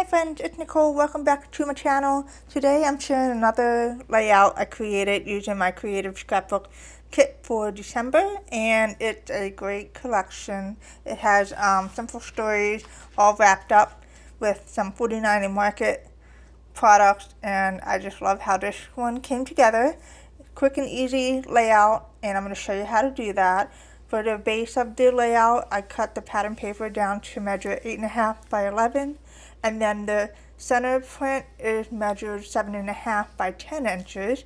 friends, it's Nicole. Welcome back to my channel. Today I'm sharing another layout I created using my Creative Scrapbook kit for December, and it's a great collection. It has simple stories all wrapped up with some 49 Market products, and I just love how this one came together. Quick and easy layout, and I'm going to show you how to do that. For the base of the layout, I cut the pattern paper down to measure 8.5 by 11, and then the center print is measured 7.5 by 10 inches,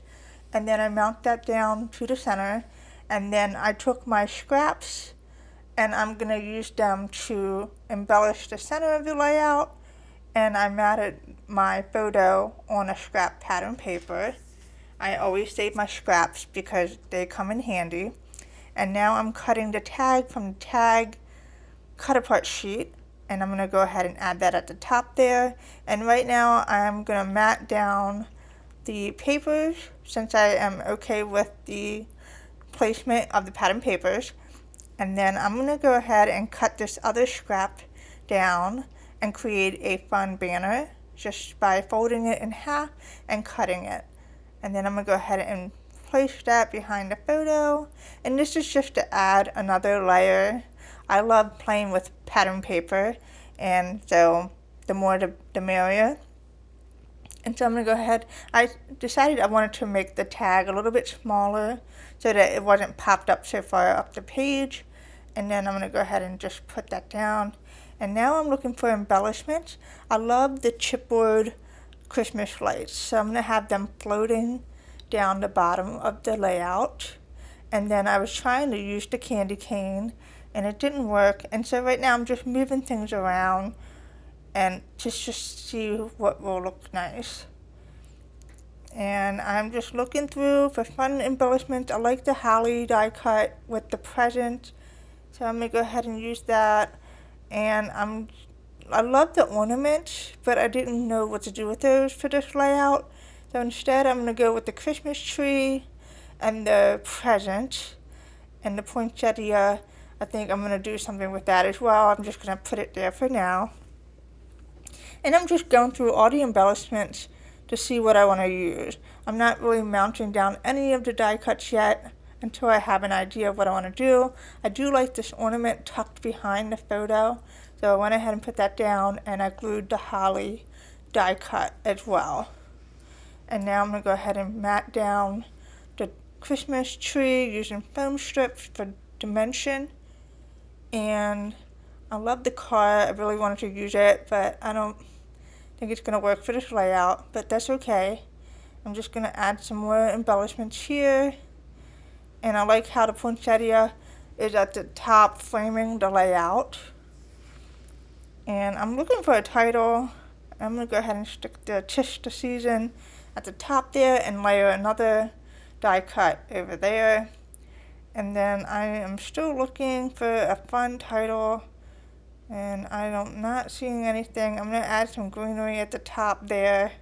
and then I mount that down to the center, and then I took my scraps and I'm going to use them to embellish the center of the layout, and I matted my photo on a scrap pattern paper. I always save my scraps because they come in handy. And now I'm cutting the tag from the tag cut apart sheet, and I'm going to go ahead and add that at the top there. And right now I'm going to mat down the papers since I am okay with the placement of the pattern papers. And then I'm going to go ahead and cut this other scrap down and create a fun banner just by folding it in half and cutting it. And then I'm going to go ahead and place that behind the photo, and this is just to add another layer. I love playing with pattern paper, and so the more the merrier. And so I'm going to go ahead, I decided I wanted to make the tag a little bit smaller so that it wasn't popped up so far up the page, and then I'm going to go ahead and just put that down. And now I'm looking for embellishments. I love the chipboard Christmas lights, so I'm going to have them floating down the bottom of the layout. And then I was trying to use the candy cane and it didn't work, and so right now I'm just moving things around and just see what will look nice. And I'm just looking through for fun embellishments. I like the holly die cut with the present, so I'm going to go ahead and use that. And I love the ornaments, but I didn't know what to do with those for this layout. So instead I'm going to go with the Christmas tree and the present and the poinsettia. I think I'm going to do something with that as well. I'm just going to put it there for now. And I'm just going through all the embellishments to see what I want to use. I'm not really mounting down any of the die cuts yet until I have an idea of what I want to do. I do like this ornament tucked behind the photo, so I went ahead and put that down, and I glued the holly die cut as well. And now I'm going to go ahead and mat down the Christmas tree using foam strips for dimension. And I love the car. I really wanted to use it, but I don't think it's going to work for this layout, but that's okay. I'm just going to add some more embellishments here. And I like how the poinsettia is at the top framing the layout. And I'm looking for a title. I'm going to go ahead and stick the "'Tis the Season" at the top there and layer another die cut over there. And then I am still looking for a fun title, and I'm not seeing anything. I'm going to add some greenery at the top there.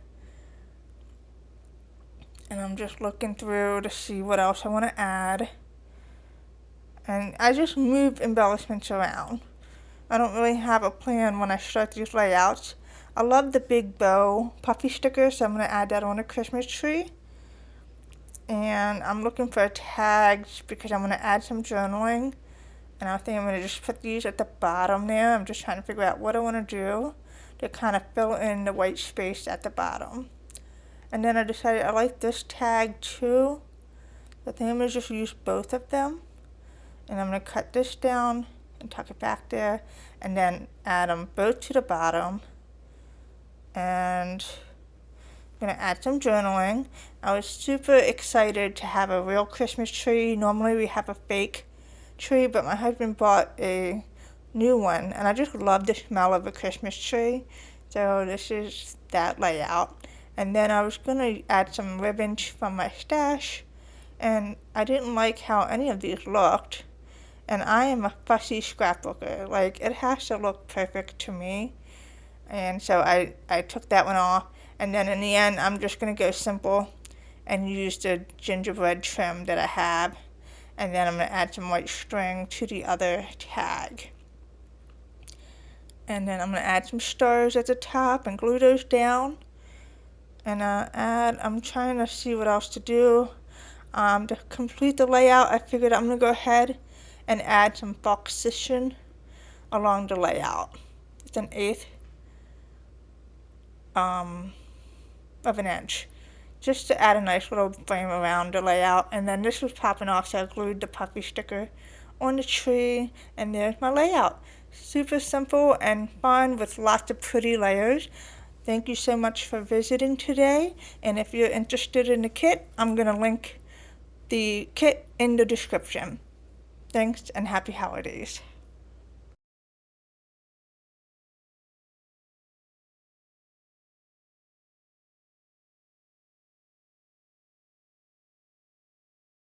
And I'm just looking through to see what else I want to add. And I just move embellishments around. I don't really have a plan when I start these layouts. I love the big bow puffy sticker, so I'm going to add that on a Christmas tree. And I'm looking for tags because I'm going to add some journaling. And I think I'm going to just put these at the bottom there. I'm just trying to figure out what I want to do to kind of fill in the white space at the bottom. And then I decided I like this tag too. I think I'm going to just use both of them. And I'm going to cut this down and tuck it back there, and then add them both to the bottom. And I'm going to add some journaling. I was super excited to have a real Christmas tree. Normally we have a fake tree, but my husband bought a new one, and I just love the smell of a Christmas tree. So this is that layout. And then I was going to add some ribbons from my stash, and I didn't like how any of these looked. And I am a fussy scrapbooker. Like, it has to look perfect to me. And so I took that one off. And then in the end, I'm just going to go simple and use the gingerbread trim that I have. And then I'm going to add some white string to the other tag. And then I'm going to add some stars at the top and glue those down. And I'm trying to see what else to do. To complete the layout, I figured I'm going to go ahead and add some boxation along the layout. It's 1/8 of an inch, just to add a nice little frame around the layout. And then this was popping off, so I glued the puppy sticker on the tree, and there's my layout. Super simple and fun with lots of pretty layers. Thank you so much for visiting today, and if you're interested in the kit, I'm going to link the kit in the description. Thanks and happy holidays.